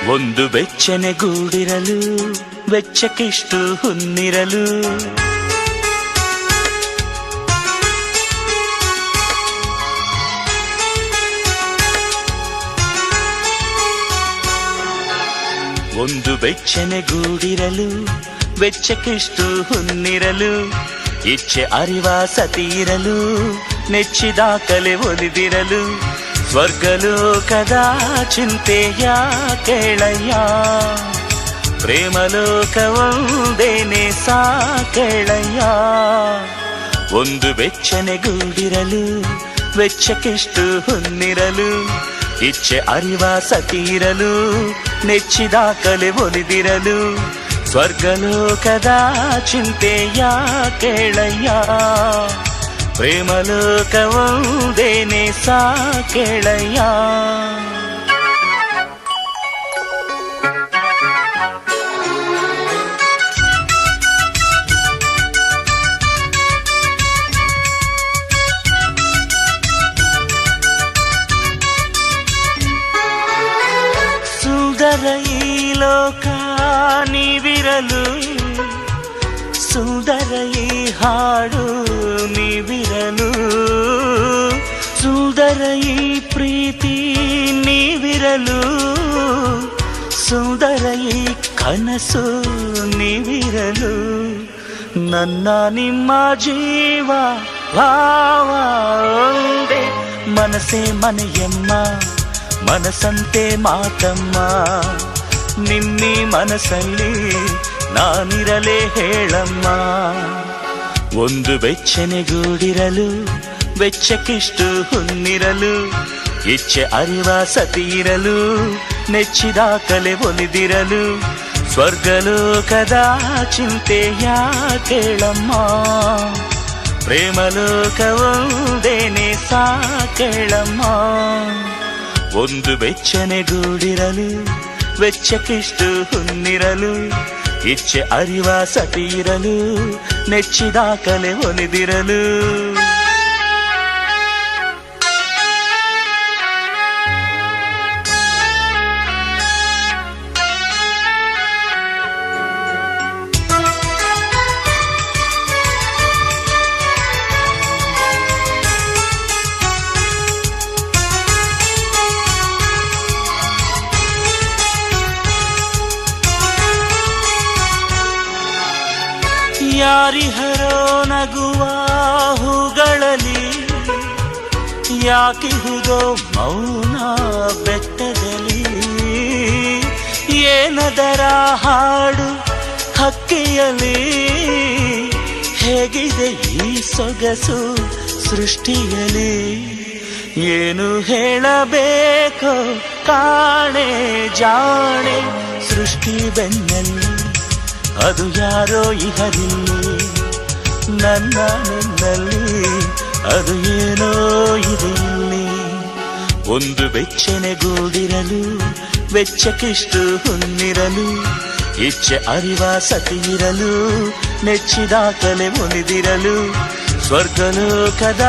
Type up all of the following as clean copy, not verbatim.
ಒಂದು ಬೆಚ್ಚನೆ ಗೂಡಿರಲು ಬೆಚ್ಚಕ್ಕಿಷ್ಟು ಹುನ್ನಿರಲು ಒಂದು ಬೆಚ್ಚನೆ ಗೂಡಿರಲು ಬೆಚ್ಚಕ್ಕಿಷ್ಟು ಹುನ್ನಿರಲು ಇಚ್ಛೆ ಅರಿವ ಸತಿಯಿರಲು ನೆಚ್ಚಿದ ಕಲೆ ಒಲಿದಿರಲು ಸ್ವರ್ಗಲೋಕದ ಚಿಂತೆಯ ಕೇಳಯ್ಯ ಪ್ರೇಮಲೋಕವೊಂದೇನೆ ಸಾಕೇಳಯ್ಯ ಒಂದು ಬೆಚ್ಚನೆ ಗೂಡಿರಲು ಬೆಚ್ಚಕ್ಕಿಷ್ಟು ಹುನ್ನಿರಲು ಇಚ್ಛೆ ಅರಿವ ಸತಿಯಿರಲು ನೆಚ್ಚಿದ ಕಲೆ ಒಲಿದಿರಲು ಸ್ವರ್ಗಲೋಕದ ಚಿಂತೆಯ ಕೇಳಯ್ಯ ಪ್ರೇಮಲೋಕವೊಂದೇನೆ ಸಾಕೇಳಯ್ಯ ಸುಂದರ ಈ ಲೋಕ ನೀವಿರಲು ಸುಂದರ ಈ ಹಾಡು ನೀವಿರಲು ಸುಂದರ ಈ ಪ್ರೀತಿ ನೀವಿರಲು ಸುಂದರ ಈ ಕನಸು ನೀವಿರಲು ನನ್ನ ನಿಮ್ಮ ಜೀವ ಭಾವ ಒಂದೇ ಮನಸ್ಸೇ ಮನೆಯಮ್ಮ ಮನಸ್ಸಂತೆ ಮಾತಮ್ಮ ನಿಮ್ಮಿ ಮನಸ್ಸಲ್ಲಿ ನಾನಿರಲೇ ಹೇಳಮ್ಮ ಒಂದು ಬೆಚ್ಚನೆ ಗೂಡಿರಲು ಬೆಚ್ಚಕ್ಕಿಷ್ಟು ಹುನ್ನಿರಲು ಇಚ್ಛೆ ಅರಿವ ಸತಿಯಿರಲು ನೆಚ್ಚಿದ ಕಲೆ ಒಲಿದಿರಲು ಸ್ವರ್ಗಲೋಕದ ಚಿಂತೆಯ ಕೇಳಮ್ಮ ಪ್ರೇಮಲೋಕವೊಂದೇನೆ ಸಾಕೇಳಮ್ಮ ಒಂದು ಬೆಚ್ಚನೆ ಗೂಡಿರಲು ಬೆಚ್ಚಕ್ಕಿಷ್ಟು ಹುನ್ನಿರಲು ಇಚ್ಛೆ ಅರಿವ ಸತಿಯಿರಲು ನೆಚ್ಚಿದ ಕಲೆ ಒಲಿದಿರಲು ಯಾರಿಹರೋ ನಗುವ ಹೂಗಳಲ್ಲಿ ಯಾಕಿಹುದೋ ಮೌನ ಬೆಟ್ಟದಲ್ಲಿ ಏನದರ ಹಾಡು ಹಕ್ಕಿಯಲ್ಲಿ ಹೇಗಿದೆ ಈ ಸೊಗಸು ಸೃಷ್ಟಿಯಲ್ಲಿ ಏನು ಹೇಳಬೇಕೋ ಕಾಣೆ ಜಾಣೆ ಸೃಷ್ಟಿ ಬೆನ್ನಲ್ಲಿ ಅದು ಯಾರೋ ಇಹರಿಲ್ಲಿ ನನ್ನ ನಿನ್ನಲ್ಲಿ ಅದು ಏನೋ ಇದೆ ಇಲ್ಲಿ ಒಂದು ಬೆಚ್ಚನೆ ಗೂಡಿರಲು ಬೆಚ್ಚಕ್ಕಿಷ್ಟು ಹುನ್ನಿರಲು ಇಚ್ಛೆ ಅರಿವ ಸತಿಯಿರಲು ನೆಚ್ಚಿದ ಕಲೆ ಒಲಿದಿರಲು ಸ್ವರ್ಗಲೋಕದ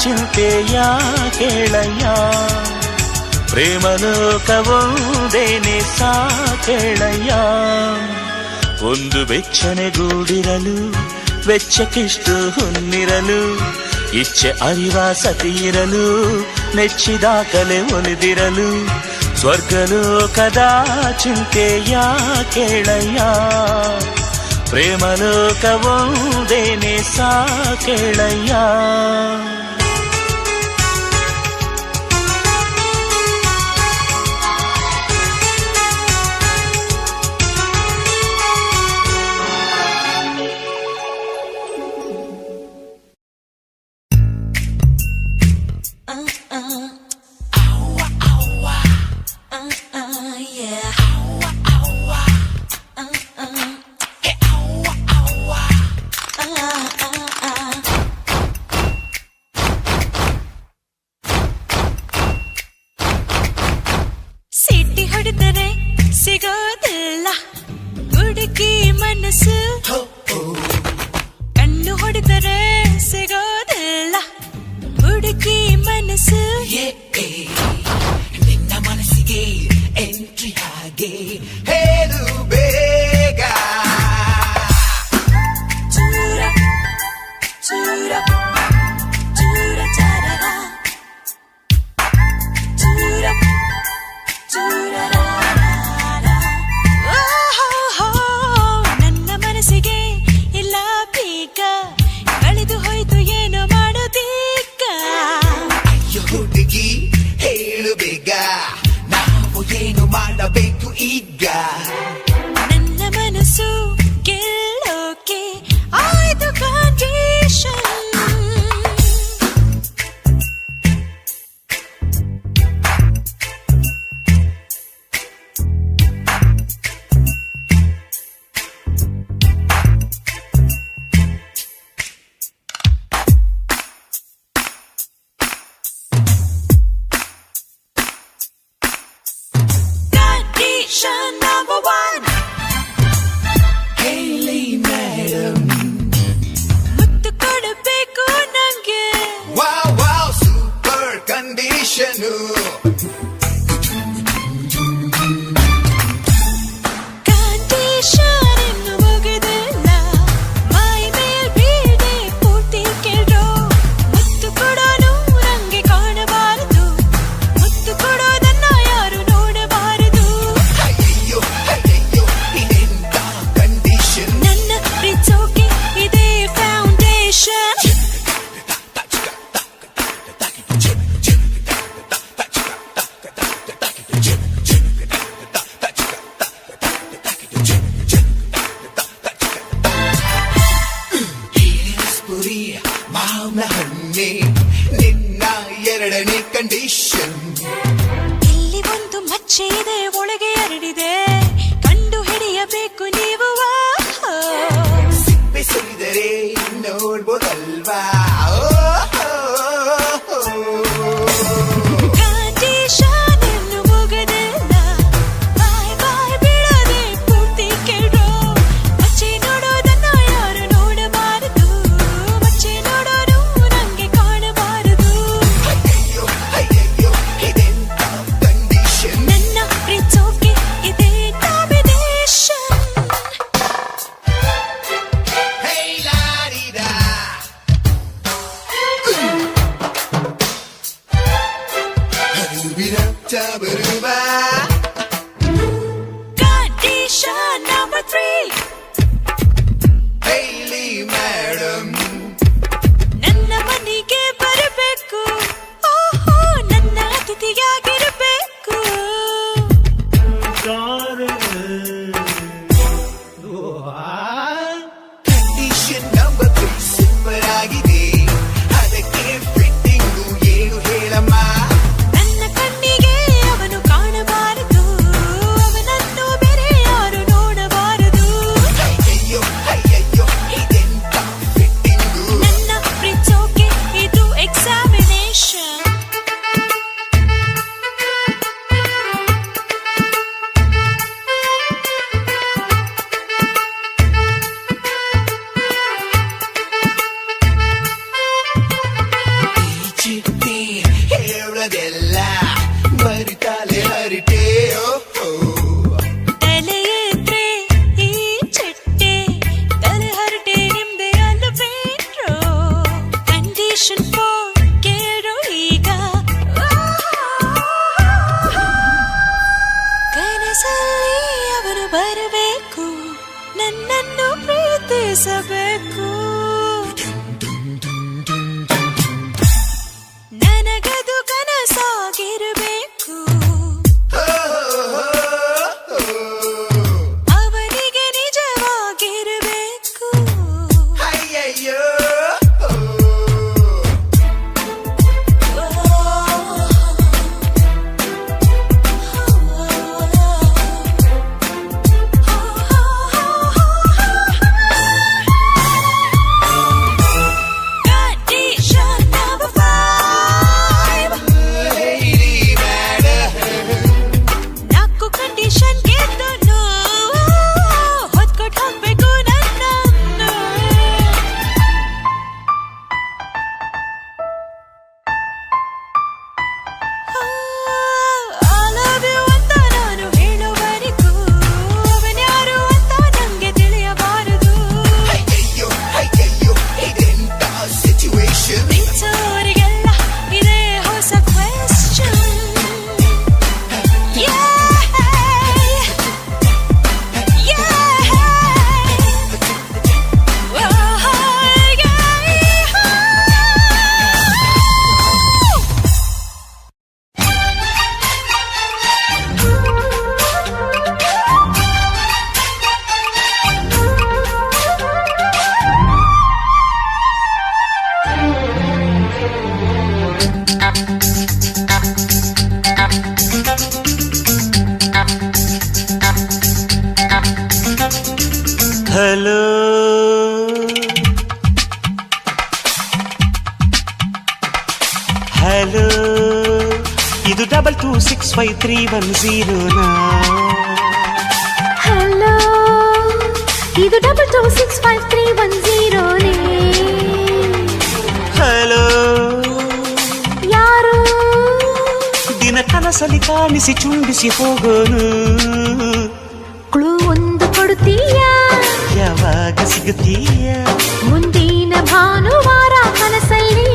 ಚಿಂತೆಯ ಕೇಳಯ್ಯ ಪ್ರೇಮಲೋಕವೊಂದೇನೆ ಸಾಕೇಳಯ್ಯ ಒಂದು ಬೆಚ್ಚನೆ ಗೂಡಿರಲು ಬೆಚ್ಚಕ್ಕಿಷ್ಟು ಹುನ್ನಿರಲು ಇಚ್ಛೆ ಅರಿವ ಸತಿಯಿರಲು ನೆಚ್ಚಿದ ಕಲೆ ಒಲಿದಿರಲು ಸ್ವರ್ಗಲೋಕದ ಚಿಂತೆಯ ಕೇಳಯ್ಯ ಪ್ರೇಮಲೋಕವೊಂದೇನೆ ಸಾಕೇಳಯ್ಯ ಸಿಗೋದಿಲ್ಲ ಹುಡುಗಿ ಮನಸ್ಸು ಕಣ್ಣು ಹೊಡೆದರೆ ಸಿಗೋದಿಲ್ಲ ಹುಡುಗಿ ಮನಸ್ಸು ನಿನ್ನ ಮನಸ್ಸಿಗೆ ಎಂಟ್ರಿ ಹಾಗೆ ಬನ್ನಿ ನಿನ್ನ ಎರಡನೇ ಕಂಡೀಷನ್. ಇಲ್ಲಿ ಒಂದು ಮಚ್ಚೆ ಇದೆ, ಒಳಗೆ ಎರಡಿದೆ, ಕಂಡು ಹಿಡಿಯಬೇಕು ನೀವು. ಸಿಪ್ಪೆ ಸುರಿದರೆ ನೋಡ್ಬೋದಲ್ವಾ? ಕಂಡೀಷನ್ ಇನ್ನು ಮುಗದಿಲ್ಲ, ಬಾಯ್ ಬಾಯ್ ಬಿಡದೆ ಪೂರ್ತಿ ಕೇಳೋ. ಮಚ್ಚೆ ನೋಡೋದನ್ನ ಯಾರು ನೋಡಬಾರದು, ಮಚ್ಚೆ ನೋಡೋರು ನಂಗೆ ಕಾಣಬಾರದು. ಅಯ್ಯಯ್ಯೋ ಅಯ್ಯಯ್ಯೋ ಇದೆಂತ ಕಂಡೀಷನ್. ನನ್ನ ಪ್ರೀತಿಸೋಕೆ ಇದೇ ಕಾಂಬಿನೇಷನ್. ಹೇ ಲಾರಿದಾ ಹರುವಿರ ಚಬರುಬ. ಕಂಡೀಷನ್ ನಂಬರ್ 3, ಹೈಲಿ ಮೇಡಮ್ ನನ್ನ ಮನೆಗೆ ಬರಬೇಕು, ಓಹೋ ನನ್ನ ಅತಿಥಿಯಾಗಿರಬೇಕು. ಕಂಡೀಷನ್ ನಂಬರ್ 3 ಸೂಪರ್ ಆಗಿದೆ, ಅದಕ್ಕೆ ಫಿಟ್ಟಿಂಗು ಏನು ಹೇಳಮ್ಮ? ನನ್ನ ಕಣ್ಣಿಗೆ ಅವನು ಕಾಣಬಾರದು, ಅವನನ್ನು ಬೇರೆ ಯಾರು ನೋಡಬಾರದು. ಅಯ್ಯಯ್ಯೋ ಅಯ್ಯಯ್ಯೋ ಇದೆಂತ ಫಿಟ್ಟಿಂಗು. ನನ್ನ ಪ್ರೀತಿಸೋಕೆ ಇದು ಎಕ್ಸಾಮಿನೇಷನ್. ಈ ಚಿಟ್ಟಿ ಹೇಳದೆಲ್ಲ ಬರಿತಾಲೆ ಹರಿಟೆ. ತಲೆ ಎದ್ರೆ ಈ ಚಿಟ್ಟೆ, ತಲೆ ಹರಟೆ ನಿಮ್ದೆ ಅಲ್ಲ ಬೇಡ್ರೋ. ಕಂಡೀಷನ್ 4 ಕೇಳು ಈಗ. ಕನಸಲ್ಲಿ ಅವನು ಬರಬೇಕು, ನನ್ನನ್ನು ಪ್ರೀತಿಸಬೇಕು. ನನಗದು ಕನಸಾಗಿರಬೇಕು, ಅವನಿಗೆ ನಿಜವಾಗಿರಬೇಕು. ಅಯ್ಯಯ್ಯೋ ಕಂಡೀಷನ್ ನಂಬರ್ 5, ಹೈಲಿ ಮೇಡಮ್ 4 ಕಂಡೀಷನ್ ಗೆದ್ದನು, ಹೊತ್ಕೊಟ್ಟು ಹೋಗ್ಬೇಕು ನನ್ನನ್ನು. I love you ಅಂತ ನಾನು ಹೇಳುವವರೆಗೂ ಅವನ್ಯಾರು ಅಂತ ನಂಗೆ ತಿಳಿಯಬಾರದು. ಅಯ್ಯಯ್ಯೋ ಅಯ್ಯಯ್ಯೋ ಇದೆಂತ ಸಿಚುವೇಶನ್. ಪ್ರೀತಿಸೋರಿಗೆಲ್ಲ ಇದೇ ಹೊಸ ಕ್ವೆಶ್ಚನ್. ಹಲೋ ಹಲೋ, ಇದು 22653109. ಹಲೋ, ಇದು 22653109. ಹಲೋ, ಯಾರು? ದಿನ ಕನಸಲಿ ಕಾಣಿಸಿ ಚುಂಬಿಸಿ ಹೋಗೋನು, ಕ್ಲೂ ಒಂದು ಕೊಡುತ್ತೀಯಾ? ಯಾವಾಗ ಸಿಗುತ್ತೀಯ? ಮುಂದಿನ ಭಾನುವಾರ ಕನಸಲ್ಲಿ.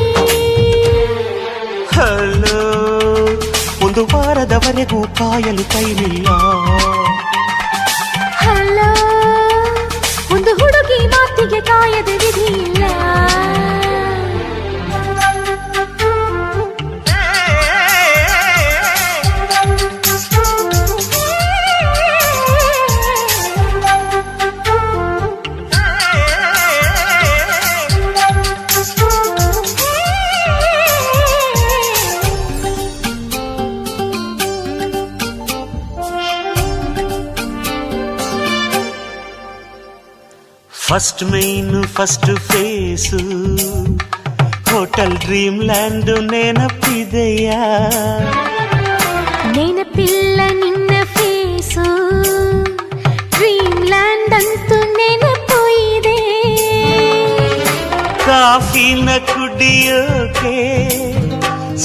ಹಲೋ, ಒಂದು ವಾರದವರೆಗೂ ಕಾಯಲು ಕೈಲಿಲ್ಲ. ಹಲೋ, ಒಂದು ಹುಡುಗಿ ಮಾತಿಗೆ ಕಾಯದ ವಿಧಿಯಿಲ್ಲ. First main first face hotel Dream Land ನೆನಪಿದೆಯಾ ನೆನಪಿಲ್ಲ ನಿನ್ನ ಫೇಸು ಡ್ರೀಮ್ ಲ್ಯಾಂಡ್ ಅಂತೂ ನೆನಪು ಇದೆ ಕಾಫಿನ ಕುಡಿಯೋಕೆ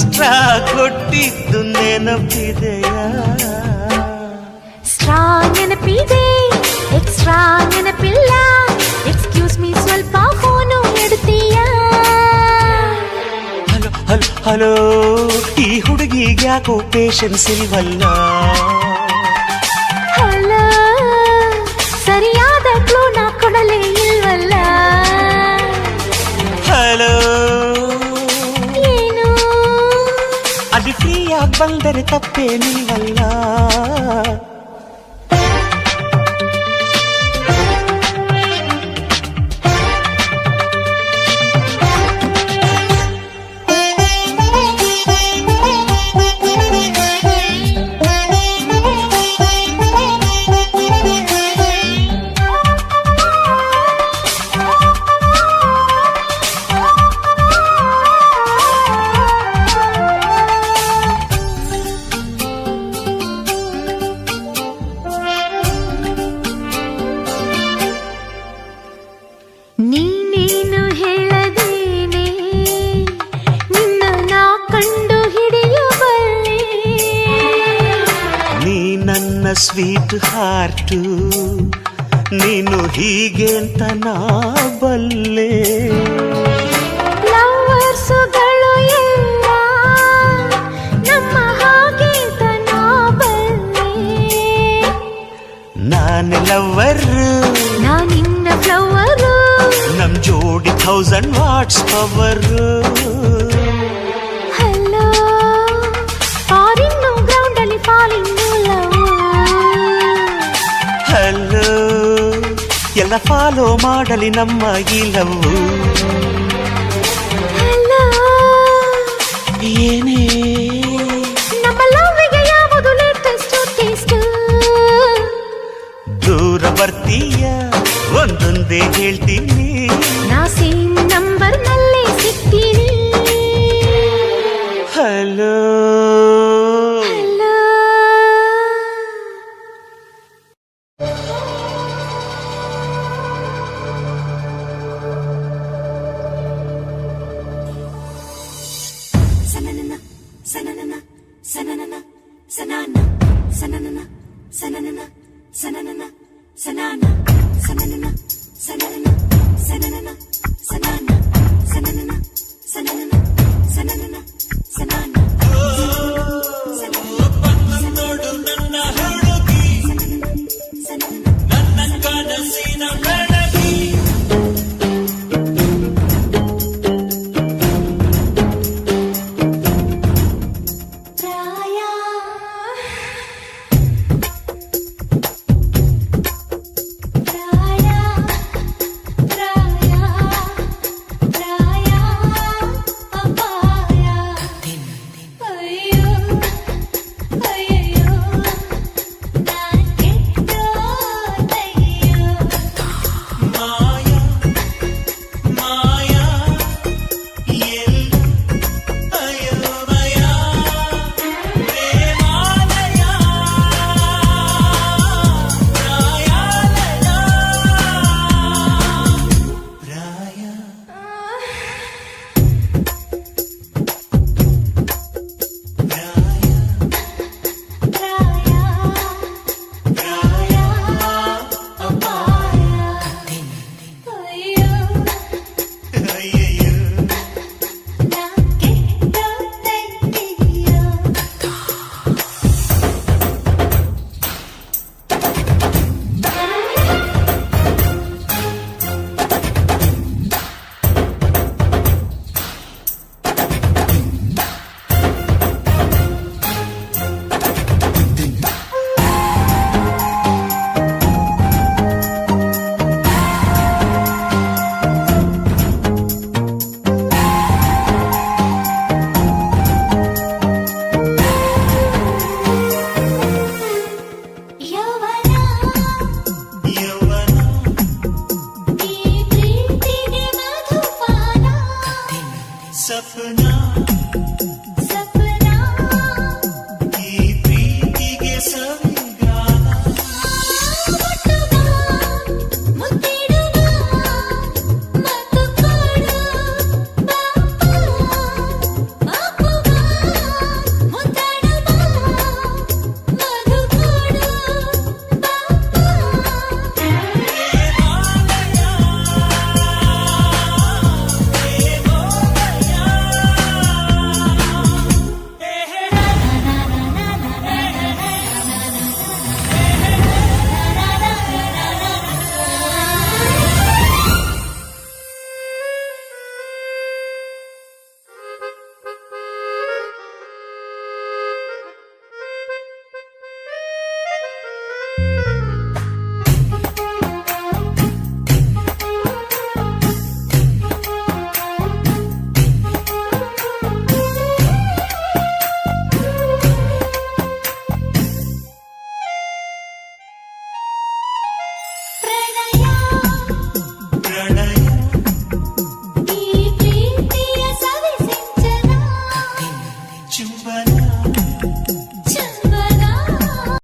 ಸ್ಟ್ರಾ ಕೊಟ್ಟಿದ್ದು ನೆನಪಿದೆಯಾ ಸ್ಟ್ರಾ ನೆನಪಿದೆ ಎಕ್ಸ್ಟ್ರಾ ನೆನಪಿಲ್ಲ ಎಕ್ಸ್ಕ್ಯೂಸ್ ಮೀ ಸ್ವಲ್ಪ ಫೋನು ಎಡುತ್ತೀಯಾ ಹಲೋ ಹಲೋ ಹಲೋ ಈ ಹುಡುಗಿಗೆ ಯಾಕೋ ಪೇಷನ್ಸ್ ಇಲ್ವಲ್ಲ ಹಲೋ ಸರಿಯಾದ ಕ್ಲೂನ ಕೊಡಲೇ ಇಲ್ವಲ್ಲ ಹಲೋ ಏನು ಅದು ಫ್ರೀಯಾಗಿ ಬಂದರೆ ತಪ್ಪೇನಿಲ್ವಲ್ಲ ನೀನೇನು ಹೇಳದೇನೆ ನಿನ್ನ ನಾ ಕಂಡು ಹಿಡಿಯಬಲ್ಲೆ ನೀ ನನ್ನ ಸ್ವೀಟ್ ಹಾರ್ಟು ನೀನು ಹೀಗೆ ಅಂತ ನಾ ಬಲ್ಲೆ ಲವರ್ಸುಗಳು ಎಲ್ಲ ನಮ್ಮ ಹಾಗೆ ನಾ ಬಲ್ಲೆ ನಾನು ಲವರ್ ನಾ ನಿನ್ನ ಫ್ಲವರು ನಮ್ ಜೋಡಿ 1000 ವಾಟ್ಸ್ ಪವರ್ ಹಲೋ ಫಾರಿನ್ನು ಗ್ರೌಂಡಲ್ಲಿ ಫಾಲಿನ್ನು ಲವ್ ಹಲೋ ಎಲ್ಲ ಫಾಲೋ ಮಾಡಲಿ ನಮ್ಮ ಈ ಲವ್ ಹಲೋ ಏನೇ ನಮ್ಮ ಲವ್ವಿಗೆ ಯಾವುದು ಲೇಟೆಸ್ಟ್ ಟೇಸ್ಟ್ ದೂರ ಬರ್ತೀಯ ಒಂದೊಂದೇ ಹೇಳ್ತೀನಿ ನಾ ಸೇಮ್ ನಂಬರ್ ನಲ್ಲೇ ಸಿಗ್ತೀನಿ hello hello Sanana, sanana, sanana, sanana, sanana, sanana, sanana, sanana, sanana, sanana, sanana, sanana, sanana, sanana, sanana, sanana. ಸಪನ